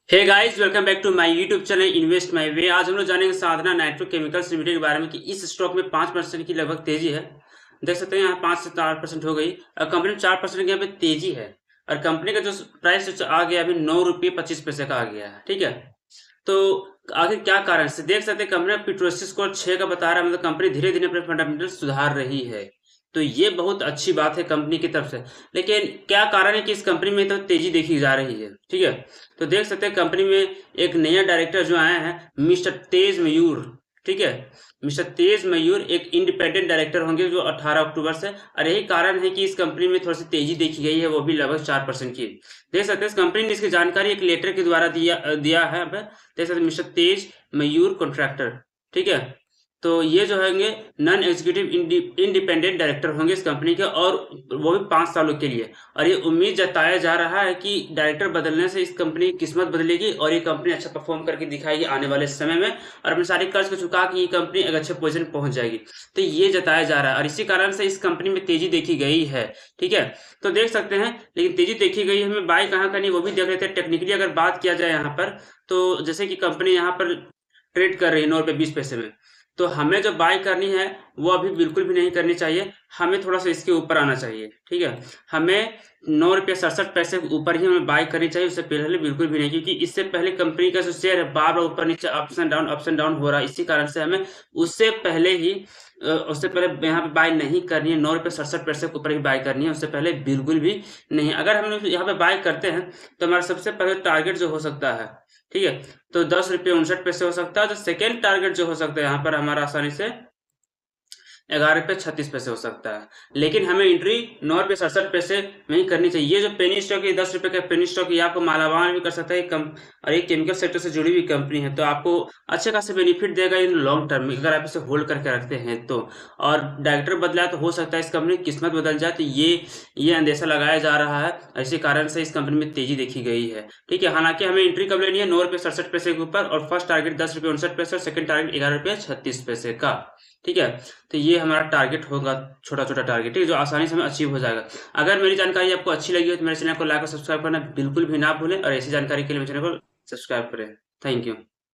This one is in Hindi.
Hey guys, welcome back to my YouTube channel invest my way. आज हम लोग जानेंगे साधना नाइट्रो केमिकल्स लिमिटेड के बारे में कि इस स्टॉक में 5% की लगभग तेजी है। देख सकते हैं यहाँ 5 से 4% हो गई और कंपनी में 4% की यहाँ पे तेजी है। और कंपनी का जो प्राइस आ गया अभी 9 रुपये 25 पैसे का आ गया है। ठीक है, तो आखिर क्या कारण से देख सकते हैं कंपनी पिट्रोसिस स्कोर 6 का बता रहा है, मतलब कंपनी धीरे धीरे अपने फंडामेंटल सुधार रही है। तो ये बहुत अच्छी बात है कंपनी की तरफ से। लेकिन क्या कारण है कि इस कंपनी में तो तेजी देखी जा रही है। ठीक है, तो देख सकते हैं कंपनी में एक नया डायरेक्टर जो आया है, मिस्टर तेज मयूर। ठीक है, मिस्टर तेज मयूर एक इंडिपेंडेंट डायरेक्टर होंगे जो 18 अक्टूबर से। और यही कारण है कि इस कंपनी में थोड़ी सी तेजी देखी गई है, वो भी लगभग 4% की। देख सकते हैं इस कंपनी ने इसकी जानकारी एक लेटर के द्वारा दिया है। देख सकते हैं मिस्टर तेज मयूर कॉन्ट्रैक्टर। ठीक है, तो ये जो होंगे नॉन एग्जीक्यूटिव इंडिपेंडेंट डायरेक्टर होंगे इस कंपनी के, और वो भी 5 सालों के लिए। और ये उम्मीद जताया जा रहा है कि डायरेक्टर बदलने से इस कंपनी की किस्मत बदलेगी और ये कंपनी अच्छा परफॉर्म करके दिखाएगी आने वाले समय में, और अपने सारे कर्ज को चुका के ये कंपनी एक अच्छे पोजीशन पहुंच जाएगी। तो ये जताया जा रहा है और इसी कारण से इस कंपनी में तेजी देखी गई है। ठीक है, तो देख सकते हैं, लेकिन तेजी देखी गई है, हमें बाय कहाँ करनी है वो भी देख लेते हैं। टेक्निकली अगर बात किया जाए यहाँ पर, तो जैसे कि कंपनी यहाँ पर ट्रेड कर रही है 9 रुपये 20 पैसे में, तो हमें जो बाय करनी है वो अभी बिल्कुल भी नहीं करनी चाहिए। हमें थोड़ा सा इसके ऊपर आना चाहिए। ठीक है, हमें 9 रुपये 67 पैसे के ऊपर ही हमें बाय करनी चाहिए, उससे पहले बिल्कुल भी नहीं, क्योंकि इससे पहले कंपनी का जो शेयर है बार बार ऊपर नीचे अप्स एंड डाउन हो रहा है। इसी कारण से हमें उससे पहले यहाँ पे बाय नहीं करनी है। 9 रुपये 67 पैसे के ऊपर ही बाय करनी है, उससे पहले बिल्कुल भी नहीं। अगर हम लोग यहाँ पे बाय करते हैं तो हमारा सबसे पहले टारगेट जो हो सकता है, ठीक है, तो 10 रुपये 59 पैसे हो सकता है। तो सेकेंड टारगेट जो हो सकता है यहाँ पर हमारा आसानी से 11 रुपये 36 पैसे हो सकता है। लेकिन हमें एंट्री 9 रुपये 67 पैसे में ही करनी चाहिए। ये जो पेनी स्टॉक है, 10 रुपये का पेनी स्टॉक, ये आपको मालामाल भी कर सकता है। और ये केमिकल सेक्टर से जुड़ी हुई कंपनी है, तो आपको अच्छे खासे बेनिफिट देगा इन लॉन्ग टर्म में अगर आप इसे होल्ड करके रखते हैं तो। और डायरेक्टर बदला तो हो सकता है इस कंपनी की किस्मत बदल जाए, तो ये अंदेशा लगाया जा रहा है। इसी कारण से इस कंपनी में तेजी देखी गई है। ठीक है, हालांकि हमें एंट्री कब लेनी है 9 रुपये 67 पैसे के ऊपर, और फर्स्ट टारगेट 10 रुपये 59 पैसे और सेकंड टारगेट 11 रुपये 36 पैसे का। ठीक है, तो ये हमारा टारगेट होगा, छोटा छोटा टारगेट, ठीक है, जो आसानी से हमें अचीव हो जाएगा। अगर मेरी जानकारी आपको अच्छी लगी हो तो मेरे चैनल को लाइक और सब्सक्राइब करना बिल्कुल भी ना भूलें, और ऐसी जानकारी के लिए मेरे चैनल को सब्सक्राइब करें। Thank you.